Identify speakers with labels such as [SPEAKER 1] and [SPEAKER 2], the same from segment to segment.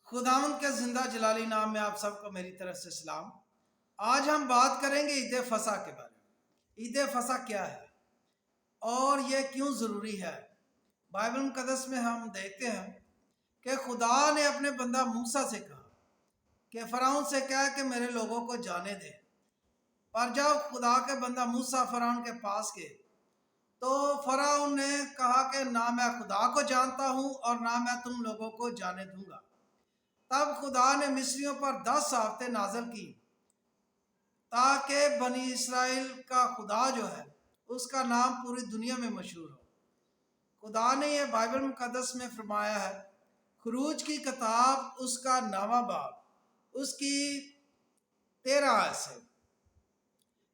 [SPEAKER 1] خداوند کے زندہ جلالی نام میں آپ سب کو میری طرف سے سلام۔ آج ہم بات کریں گے عید فصح کے بارے میں۔ عید فصح کیا ہے اور یہ کیوں ضروری ہے؟ بائبل مقدس میں ہم دیکھتے ہیں کہ خدا نے اپنے بندہ موسیٰ سے کہا کہ فرعون سے کہا کہ میرے لوگوں کو جانے دے، پر جب خدا کے بندہ موسیٰ فرعون کے پاس گئے تو فرعون نے کہا کہ نہ میں خدا کو جانتا ہوں اور نہ میں تم لوگوں کو جانے دوں گا۔ تب خدا نے مصریوں پر 10 آفتیں نازل کی تاکہ بنی اسرائیل کا خدا جو ہے اس کا نام پوری دنیا میں مشہور ہو۔ خدا نے یہ بائبل مقدس میں فرمایا ہے، خروج کی کتاب اس کا 9واں باب اس کی 13 آیت سے۔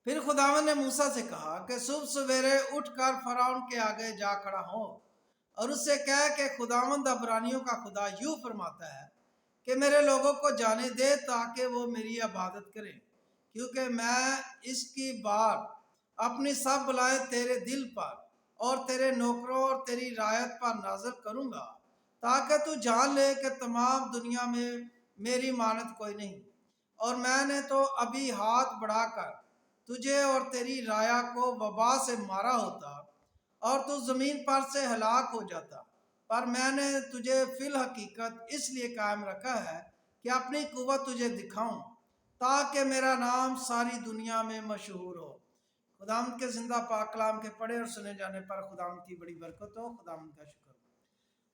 [SPEAKER 1] پھر خداوند نے موسیٰ سے کہا کہ صبح سویرے اٹھ کر فرعون کے آگے جا کھڑا ہو اور اس سے کہہ کہ خداوند عبرانیوں کا خدا یوں فرماتا ہے کہ میرے لوگوں کو جانے دے تاکہ وہ میری عبادت کریں، کیونکہ میں اس کی بات اپنی سب بلائیں تیرے دل پر اور تیرے نوکروں اور تیری رعایت پر نازل کروں گا، تاکہ تو جان لے کہ تمام دنیا میں میری مانند کوئی نہیں، اور میں نے تو ابھی ہاتھ بڑھا کر تجھے اور تیری رعایا کو وبا سے مارا ہوتا اور تو زمین پر سے ہلاک ہو جاتا، پر میں نے تجھے فی الحقیقت اس لیے قائم رکھا ہے کہ اپنی قوت تجھے دکھاؤں تاکہ میرا نام ساری دنیا میں مشہور ہو۔ خداوند کے زندہ پاک کلام کے پڑھے اور سنے جانے پر خداوند کی بڑی برکت ہو۔ خداوند کا شکر۔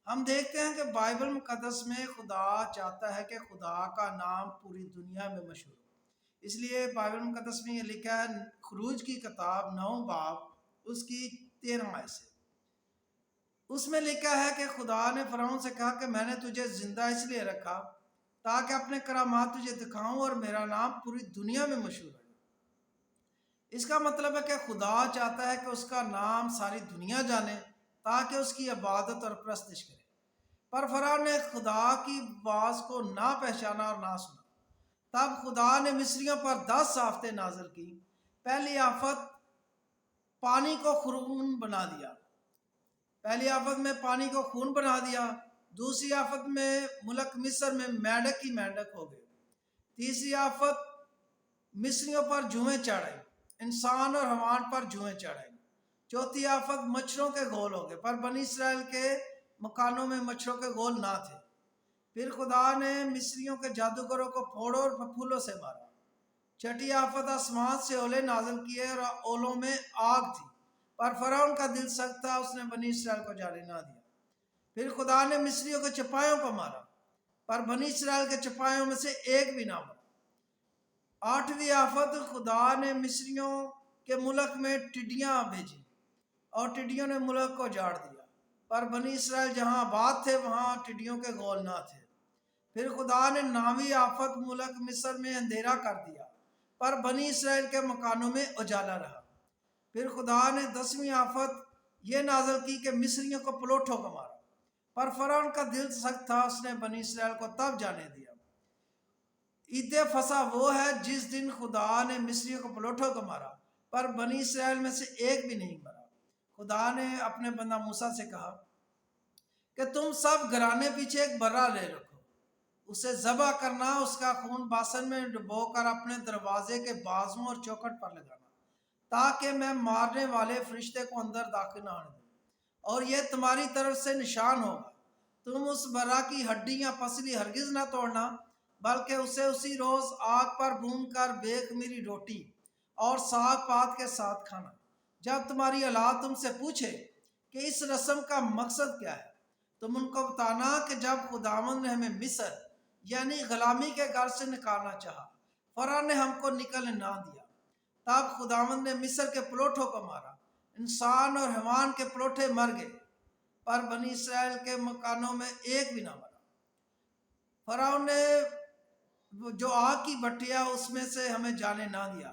[SPEAKER 1] ہم دیکھتے ہیں کہ بائبل مقدس میں خدا چاہتا ہے کہ خدا کا نام پوری دنیا میں مشہور ہو، اس لیے بائبل مقدس میں یہ لکھا ہے خروج کی کتاب 9 باب اس کی 13 آیت سے۔ اس میں لکھا ہے کہ خدا نے فرعون سے کہا کہ میں نے تجھے زندہ اس لیے رکھا تاکہ اپنے کرامات تجھے دکھاؤں اور میرا نام پوری دنیا میں مشہور ہے۔ اس کا مطلب ہے کہ خدا چاہتا ہے کہ اس کا نام ساری دنیا جانے تاکہ اس کی عبادت اور پرستش کرے، پر فرعون نے خدا کی آواز کو نہ پہچانا اور نہ سنا۔ تب خدا نے مصریوں پر 10 آفتیں نازل کی۔ پہلی آفت پانی کو خون بنا دیا۔ پہلی آفت میں پانی کو خون بنا دیا۔ دوسری آفت میں ملک مصر میں مینڈک ہی مینڈک ہو گئے۔ تیسری آفت مصریوں پر جوئیں چڑھ آئی، انسان اور حیوان پر جوئیں چڑھ آئی۔ چوتھی آفت مچھروں کے گول ہو گئے، پر بنی اسرائیل کے مکانوں میں مچھروں کے گول نہ تھے۔ پھر خدا نے مصریوں کے جادوگروں کو پھوڑوں اور پھولوں سے مارا۔ چھٹی آفت آسمان سے اولے نازل کیے اور اولوں میں آگ تھی، پر فرعون کا دل سخت تھا، اس نے بنی اسرائیل کو جانے نہ دیا۔ پھر خدا نے مصریوں کے چپایوں کو مارا، پر بنی اسرائیل کے چپایوں میں سے ایک بھی نہ مرا۔ 8ویں آفت خدا نے مصریوں کے ملک میں ٹڈیاں بھیجی اور ٹڈیوں نے ملک کو جاڑ دیا، پر بنی اسرائیل جہاں آباد تھے وہاں ٹڈیوں کے گول نہ تھے۔ پھر خدا نے 9ویں آفت ملک مصر میں اندھیرا کر دیا، پر بنی اسرائیل کے مکانوں میں اجالا رہا۔ پھر خدا نے 10ویں آفت یہ نازل کی کہ مصریوں کو پلوٹھوں کو مارا، پر فرعون کا دل سخت تھا، اس نے بنی اسرائیل کو تب جانے دیا۔ عید فصح وہ ہے جس دن خدا نے مصریوں کو پلوٹھوں کو مارا، پر بنی اسرائیل میں سے ایک بھی نہیں مرا۔ خدا نے اپنے بندہ موسیٰ سے کہا کہ تم سب گھرانے پیچھے ایک برا لے رکھو، اسے ذبح کرنا، اس کا خون باسن میں ڈبو کر اپنے دروازے کے بازوں اور چوکھٹ پر لگانا، تاکہ میں مارنے والے فرشتے کو اندر داخل نہ ہونے دوں، اور یہ تمہاری طرف سے نشان ہوگا۔ تم اس برا کی ہڈی یا پسلی ہرگز نہ توڑنا، بلکہ اسے اسی روز آگ پر بھون کر بے خمیری روٹی اور ساگ پات کے ساتھ کھانا۔ جب تمہاری اولاد تم سے پوچھے کہ اس رسم کا مقصد کیا ہے، تم ان کو بتانا کہ جب خداوند نے ہمیں مصر یعنی غلامی کے گھر سے نکالنا چاہا، فرعون نے ہم کو نکلنے نہ دیا۔ تب خداوند نے مصر کے پلوٹھوں کو مارا، انسان اور حیوان کے پلوٹھے مر گئے، پر بنی اسرائیل کے مکانوں میں ایک بھی نہ مرا۔ فرعون نے جو آگ کی بھٹیا اس میں سے ہمیں جانے نہ دیا۔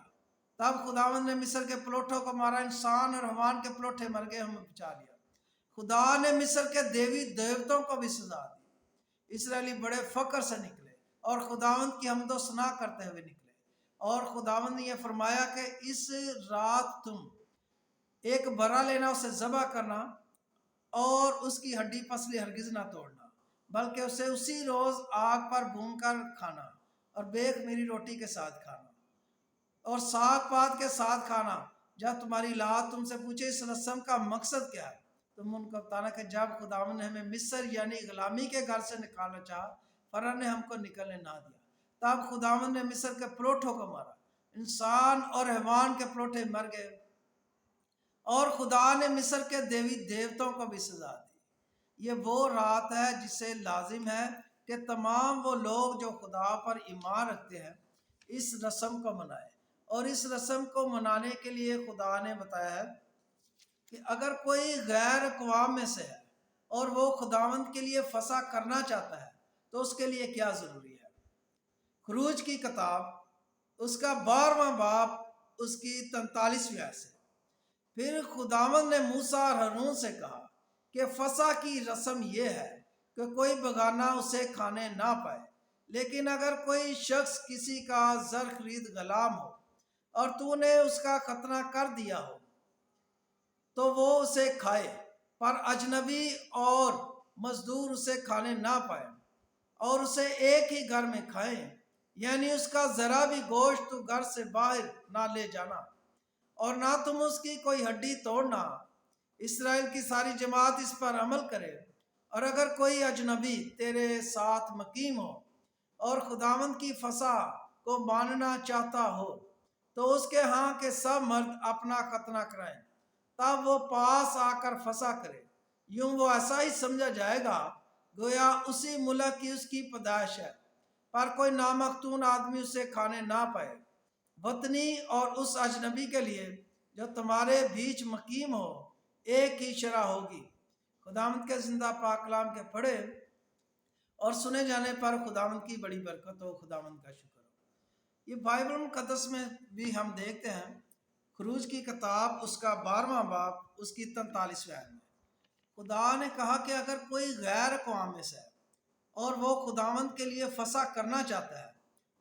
[SPEAKER 1] تب خداوند نے مصر کے پلوٹھوں کو مارا، انسان اور حیوان کے پلوٹھے مر گئے، ہمیں بچا لیا۔ خدا نے مصر کے دیوی دیوتوں کو بھی سزا دی۔ اسرائیلی بڑے فخر سے نکلے اور خداوند کی حمد و ثنا کرتے ہوئے نکلے، اور خداوند نے یہ فرمایا کہ اس رات تم ایک برا لینا، اسے ذبح کرنا اور اس کی ہڈی پسلی ہرگز نہ توڑنا، بلکہ اسے اسی روز آگ پر بھون کر کھانا اور بے خمیری روٹی کے ساتھ کھانا اور ساگ پات کے ساتھ کھانا۔ جب تمہاری اولاد تم سے پوچھے اس رسم کا مقصد کیا ہے، تم ان کو بتانا کہ جب خداوند نے ہمیں مصر یعنی غلامی کے گھر سے نکالنا چاہا، فرعون نے ہم کو نکلنے نہ دیا، تب خداوند نے مصر کے پروٹوں کو مارا، انسان اور حیوان کے پروٹے مر گئے، اور خدا نے مصر کے دیوی دیوتوں کو بھی سزا دی۔ یہ وہ رات ہے جسے لازم ہے کہ تمام وہ لوگ جو خدا پر ایمان رکھتے ہیں اس رسم کو منائیں، اور اس رسم کو منانے کے لیے خدا نے بتایا ہے کہ اگر کوئی غیر اقوام میں سے ہے اور وہ خداوند کے لیے فسح کرنا چاہتا ہے تو اس کے لیے کیا ضروری ہے۔ خروج کی کتاب اس کا 12واں باب اس کی 43ویں آیت سے، پھر خداوند نے موسیٰ اور ہارون سے کہا کہ فسح کی رسم یہ ہے کہ کوئی بگانہ اسے کھانے نہ پائے، لیکن اگر کوئی شخص کسی کا زر خرید غلام ہو اور تو نے اس کا ختنہ کر دیا ہو تو وہ اسے کھائے، پر اجنبی اور مزدور اسے کھانے نہ پائے، اور اسے ایک ہی گھر میں کھائیں، یعنی اس کا ذرا بھی گوشت تو گھر سے باہر نہ لے جانا، اور نہ تم اس کی کوئی ہڈی توڑنا۔ اسرائیل کی ساری جماعت اس پر عمل کرے۔ اور اگر کوئی اجنبی تیرے ساتھ مقیم ہو اور خداوند کی فسح کو ماننا چاہتا ہو تو اس کے ہاں کے سب مرد اپنا ختنہ کرائیں، تب وہ پاس آ کر فسح کرے، یوں وہ ایسا ہی سمجھا جائے گا گویا اسی ملک کی اس کی پیدائش ہے، پر کوئی نامختون آدمی اسے کھانے نہ پائے۔ وطنی اور اس اجنبی کے لیے جو تمہارے بیچ مقیم ہو ایک ہی شرح ہوگی۔ خداوند کے زندہ پاک کلام کے پڑھے اور سنے جانے پر خداوند کی بڑی برکت ہو، خداوند کا شکر ہو۔ یہ بائبل مقدس میں بھی ہم دیکھتے ہیں، خروج کی کتاب اس کا 12واں باب اس کی 43ویں آیت میں خدا نے کہا کہ اگر کوئی غیر اقوام میں سے ہے اور وہ خداوند کے لیے فسح کرنا چاہتا ہے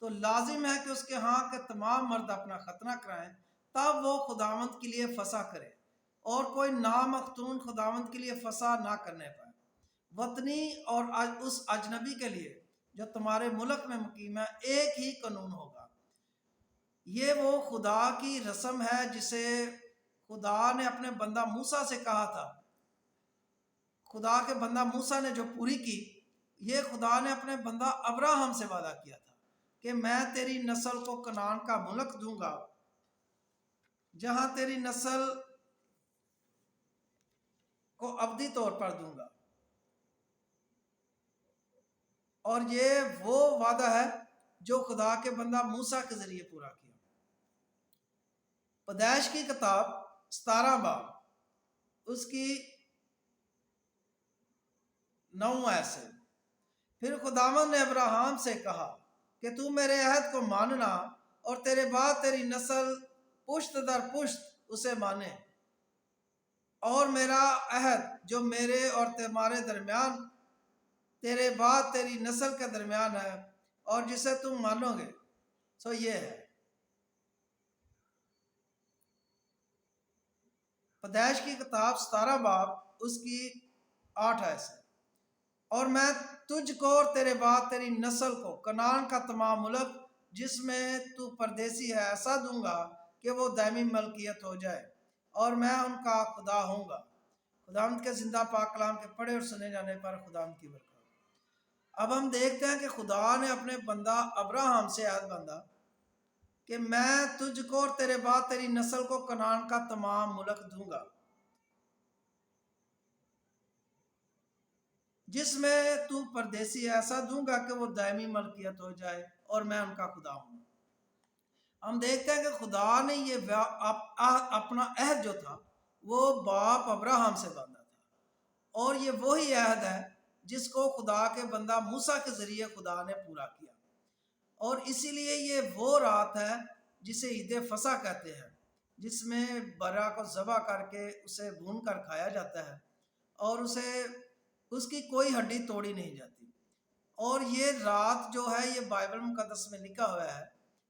[SPEAKER 1] تو لازم ہے کہ اس کے ہاں کے تمام مرد اپنا ختنہ کرائیں، تب وہ خداوند کے لیے فسح کرے، اور کوئی نامختون خداوند کے لیے فسح نہ کرنے پائے۔ وطنی اور اس اجنبی کے لیے جو تمہارے ملک میں مقیم ہے ایک ہی قانون ہوگا۔ یہ وہ خدا کی رسم ہے جسے خدا نے اپنے بندہ موسیٰ سے کہا تھا، خدا کے بندہ موسیٰ نے جو پوری کی، یہ خدا نے اپنے بندہ ابراہم سے وعدہ کیا تھا کہ میں تیری نسل کو کنعان کا ملک دوں گا، جہاں تیری نسل کو ابدی طور پر دوں گا، اور یہ وہ وعدہ ہے جو خدا کے بندہ موسیٰ کے ذریعے پورا کیا۔ پیدائش کی کتاب 17 باب اس کی 9 آیت سے، پھر خداوند نے ابراہم سے کہا کہ تو میرے عہد کو ماننا اور تیرے بعد تیری نسل پشت در پشت اسے مانے، اور میرا عہد جو میرے اور تمہارے درمیان تیرے بعد تیری نسل کے درمیان ہے اور جسے تم مانو گے سو یہ ہے۔ پیدائش کی کتاب 17 باب اس کی 8 آیت سے، اور میں تجھ کو اور تیرے بعد تیری نسل کو کنعان کا تمام ملک جس میں تو پردیسی ہے ایسا دوں گا کہ وہ دائمی ملکیت ہو جائے، اور میں ان کا خدا ہوں گا۔ خداوند کے زندہ پاک کلام کے پڑھے اور سنے جانے پر خداوند کی برکت۔ اب ہم دیکھتے ہیں کہ خدا نے اپنے بندہ ابراہم سے عہد باندھا کہ میں تجھ کو اور تیرے بعد تیری نسل کو کنعان کا تمام ملک دوں گا، جس میں تو پردیسی ایسا دوں گا کہ وہ دائمی ملکیت ہو جائے، اور میں ان کا خدا ہوں۔ ہم دیکھتے ہیں کہ خدا نے یہ اپنا عہد جو تھا وہ باپ ابراہم سے باندھا تھا، اور یہ وہی عہد ہے جس کو خدا کے بندہ موسیٰ کے ذریعے خدا نے پورا کیا، اور اسی لیے یہ وہ رات ہے جسے عید فسح کہتے ہیں، جس میں برا کو ذبح کر کے اسے بھون کر کھایا جاتا ہے، اور اس کی کوئی ہڈی توڑی نہیں جاتی۔ اور یہ رات جو ہے یہ بائبل مقدس میں لکھا ہوا ہے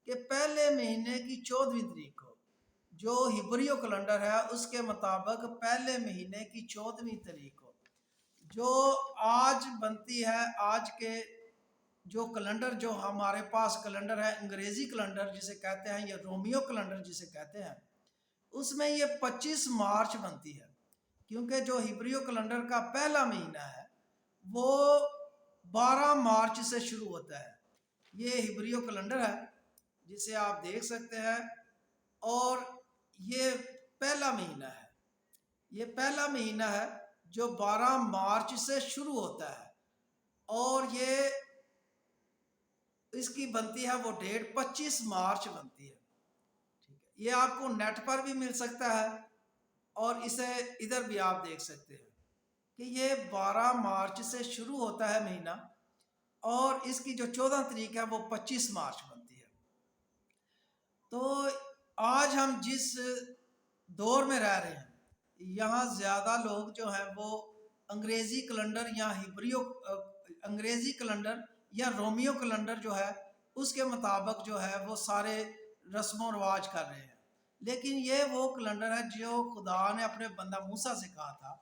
[SPEAKER 1] کہ پہلے مہینے کی 14ویں تاریخ کو، جو ہبریو کیلنڈر ہے اس کے مطابق پہلے مہینے کی 14ویں تاریخ کو جو آج بنتی ہے، آج کے جو کیلنڈر جو ہمارے پاس کیلنڈر ہے، انگریزی کیلنڈر جسے کہتے ہیں یا رومیو کیلنڈر جسے کہتے ہیں، اس میں یہ 25 مارچ بنتی ہے، کیونکہ جو ہبریو کیلنڈر کا پہلا مہینہ ہے وہ 12 مارچ سے شروع ہوتا ہے۔ یہ ہبریو کیلنڈر ہے جسے آپ دیکھ سکتے ہیں، اور یہ پہلا مہینہ ہے، یہ پہلا مہینہ ہے جو 12 مارچ سے شروع ہوتا ہے، اور یہ اس کی بنتی ہے وہ ڈیٹ 25 مارچ بنتی ہے۔ ٹھیک ہے، یہ آپ کو نیٹ پر بھی مل سکتا ہے اور اسے ادھر بھی آپ دیکھ سکتے ہیں کہ یہ 12 مارچ سے شروع ہوتا ہے مہینہ، اور اس کی جو 14 تاریخ ہے وہ 25 مارچ بنتی ہے۔ تو آج ہم جس دور میں رہ رہے ہیں، یہاں زیادہ لوگ جو ہیں وہ انگریزی کیلنڈر یا انگریزی کیلنڈر یا رومیو کیلنڈر جو ہے اس کے مطابق جو ہے وہ سارے رسم و رواج کر رہے ہیں، لیکن یہ وہ کیلنڈر ہے جو خدا نے اپنے بندہ موسیٰ سے کہا تھا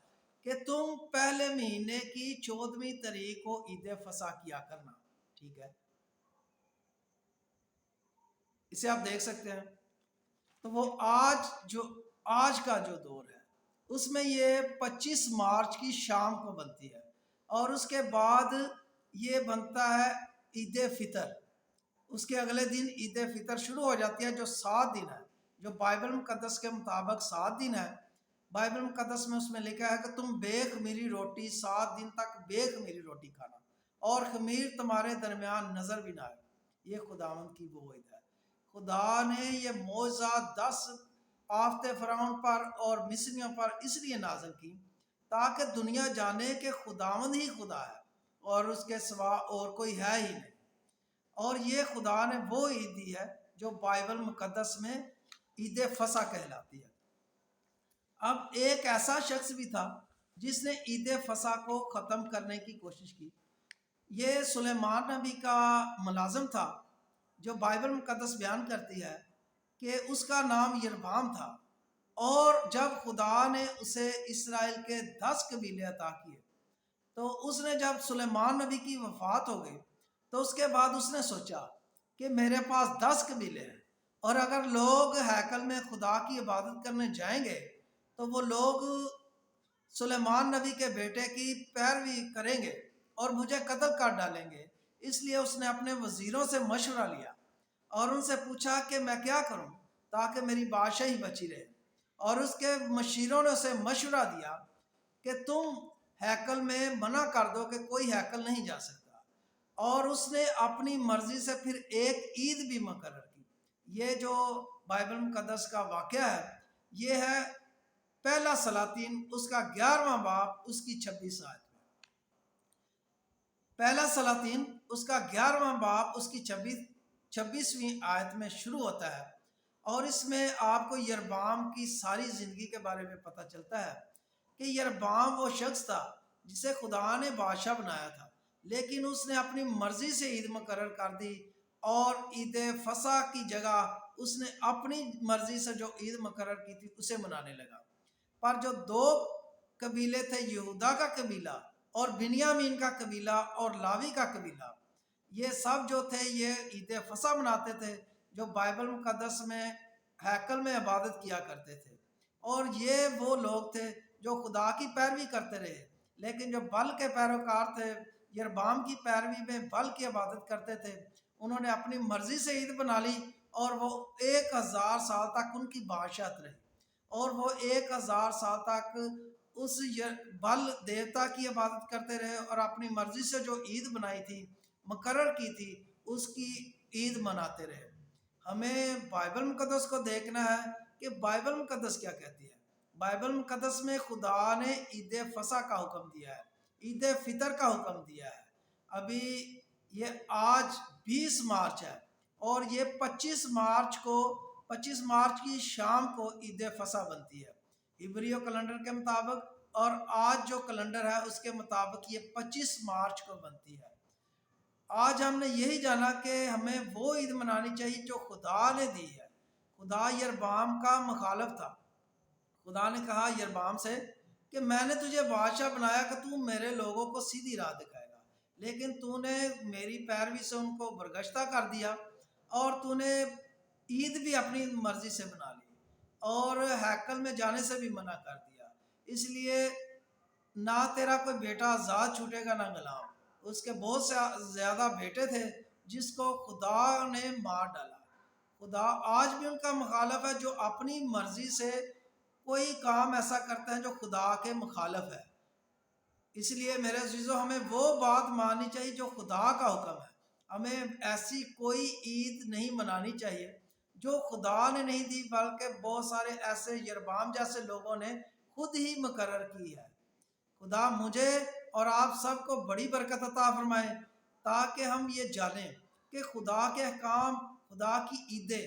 [SPEAKER 1] کہ تم پہلے مہینے کی 14ویں تاریخ کو عید فصح کیا کرنا۔ ٹھیک ہے، اسے آپ دیکھ سکتے ہیں۔ تو وہ آج کا جو دور ہے اس میں یہ 25 مارچ کی شام کو بنتی ہے، اور اس کے بعد یہ بنتا ہے عید فطر۔ اس کے اگلے دن عید فطر شروع ہو جاتی ہے جو 7 دن ہے، جو بائبل مقدس کے مطابق 7 دن ہے۔ بائبل مقدس میں اس میں لکھا ہے کہ تم بے خمیری روٹی 7 دن تک بے خمیری روٹی کھانا، اور خمیر تمہارے درمیان نظر بھی نہ آئے۔ یہ خداوند کی وہ وعدہ ہے۔ خدا نے یہ معجزہ 10 آفت فرعون پر اور مصریوں پر اس لیے نازل کی تاکہ دنیا جانے کہ خداوند ہی خدا ہے اور اس کے سوا اور کوئی ہے ہی نہیں۔ اور یہ خدا نے وہ عید دی ہے جو بائبل مقدس میں عید فصح کہلاتی ہے۔ اب ایک ایسا شخص بھی تھا جس نے عید فصح کو ختم کرنے کی کوشش کی۔ یہ سلیمان نبی کا ملازم تھا، جو بائبل مقدس بیان کرتی ہے کہ اس کا نام یربعام تھا، اور جب خدا نے اسے اسرائیل کے 10 قبیلے عطا کیے تو اس نے جب سلیمان نبی کی وفات ہو گئی تو اس کے بعد اس نے سوچا کہ میرے پاس 10 قبیلے ہیں، اور اگر لوگ ہیکل میں خدا کی عبادت کرنے جائیں گے تو وہ لوگ سلیمان نبی کے بیٹے کی پیروی کریں گے اور مجھے قتل کر ڈالیں گے۔ اس لیے اس نے اپنے وزیروں سے مشورہ لیا اور ان سے پوچھا کہ میں کیا کروں تاکہ میری بادشاہی بچی رہے، اور اس کے مشیروں نے اسے مشورہ دیا کہ تم ہیکل میں منع کر دو کہ کوئی ہیکل نہیں جا سکتا، اور اس نے اپنی مرضی سے پھر ایک عید بھی مقرر کی۔ یہ جو بائبل مقدس کا واقعہ ہے یہ ہے پہلا سلاطین اس کا 11واں باب اس کی 26 آیت میں۔ پہلا سلاطین اس کا 11واں باب اس کی 26ویں آیت میں شروع ہوتا ہے، اور اس میں آپ کو یربعام کی ساری زندگی کے بارے میں پتہ چلتا ہے کہ یربعام وہ شخص تھا جسے خدا نے بادشاہ بنایا تھا، لیکن اس نے اپنی مرضی سے عید مقرر کر دی، اور عید فصح کی جگہ اس نے اپنی مرضی سے جو عید مقرر کی تھی اسے منانے لگا۔ پر جو 2 قبیلے تھے، یہودا کا قبیلہ اور بنیامین کا قبیلہ اور لاوی کا قبیلہ، یہ سب جو تھے یہ عید فصح مناتے تھے، جو بائبل مقدس میں ہیکل میں عبادت کیا کرتے تھے، اور یہ وہ لوگ تھے جو خدا کی پیروی کرتے رہے، لیکن جو بل کے پیروکار تھے، یربعام کی پیروی میں بل کی عبادت کرتے تھے، انہوں نے اپنی مرضی سے عید بنا لی، اور وہ 1000 سال تک ان کی بادشاہت رہی، اور وہ 1000 سال تک اس بل دیوتا کی عبادت کرتے رہے، اور اپنی مرضی سے جو عید بنائی تھی، مقرر کی تھی، اس کی عید مناتے رہے۔ ہمیں بائبل مقدس کو دیکھنا ہے کہ بائبل مقدس کیا کہتی ہے۔ بائبل مقدس میں خدا نے عید فصح کا حکم دیا ہے، عید فطر کا حکم دیا ہے۔ ابھی یہ آج 20 مارچ ہے، اور یہ 25 مارچ کی شام کو عید فصح بنتی ہے ہبریو کیلنڈر کے مطابق، اور آج جو کیلنڈر ہے اس کے مطابق یہ 25 مارچ کو بنتی ہے۔ آج ہم نے یہی جانا کہ ہمیں وہ عید منانی چاہیے جو خدا نے دی ہے۔ خدا یربعام کا مخالف تھا۔ خدا نے کہا یربعام سے کہ میں نے تجھے بادشاہ بنایا کہ تو میرے لوگوں کو سیدھی راہ دکھائے گا، لیکن تو نے میری پیروی سے ان کو برگشتہ کر دیا، اور تو نے عید بھی اپنی مرضی سے بنا لی، اور ہیکل میں جانے سے بھی منع کر دیا۔ اس لیے نہ تیرا کوئی بیٹا آزاد چھوٹے گا نہ غلام۔ اس کے بہت سے زیادہ بیٹے تھے جس کو خدا نے مار ڈالا۔ خدا آج بھی ان کا مخالف ہے جو اپنی مرضی سے کوئی کام ایسا کرتے ہیں جو خدا کے مخالف ہے۔ اس لیے میرے عزیزو، ہمیں وہ بات ماننی چاہیے جو خدا کا حکم ہے۔ ہمیں ایسی کوئی عید نہیں منانی چاہیے جو خدا نے نہیں دی، بلکہ بہت سارے ایسے یربام جیسے لوگوں نے خود ہی مقرر کی ہے۔ خدا مجھے اور آپ سب کو بڑی برکت عطا فرمائے، تاکہ ہم یہ جانیں کہ خدا کے احکام، خدا کی عیدیں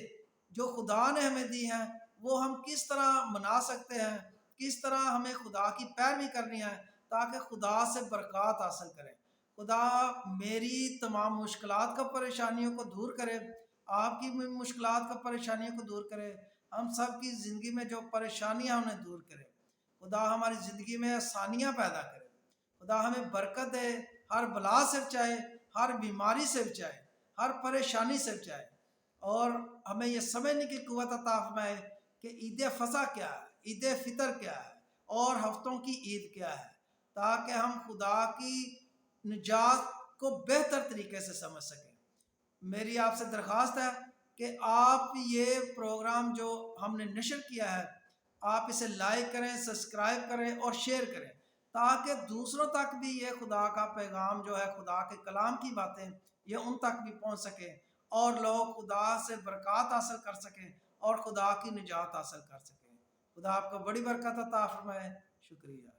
[SPEAKER 1] جو خدا نے ہمیں دی ہیں، وہ ہم کس طرح منا سکتے ہیں، کس طرح ہمیں خدا کی پیروی کرنی ہے تاکہ خدا سے برکات حاصل کریں۔ خدا میری تمام مشکلات کا، پریشانیوں کو دور کرے، آپ کی مشکلات کا، پریشانیوں کو دور کرے، ہم سب کی زندگی میں جو پریشانیاں انہیں دور کرے۔ خدا ہماری زندگی میں آسانیاں پیدا کرے، خدا ہمیں برکت دے، ہر بلا سے بچائے، ہر بیماری سے بچائے، ہر پریشانی سے بچائے، اور ہمیں یہ سمجھنے کی قوت عطا فرمائے کہ عید فصح کیا ہے، عید فطر کیا ہے، اور ہفتوں کی عید کیا ہے، تاکہ ہم خدا کی نجات کو بہتر طریقے سے سمجھ سکیں۔ میری آپ سے درخواست ہے کہ آپ یہ پروگرام جو ہم نے نشر کیا ہے، آپ اسے لائک کریں، سبسکرائب کریں اور شیئر کریں، تاکہ دوسروں تک بھی یہ خدا کا پیغام جو ہے، خدا کے کلام کی باتیں، یہ ان تک بھی پہنچ سکیں اور لوگ خدا سے برکات حاصل کر سکیں اور خدا کی نجات حاصل کر سکیں۔ خدا آپ کو بڑی برکت عطا فرمائے۔ شکریہ۔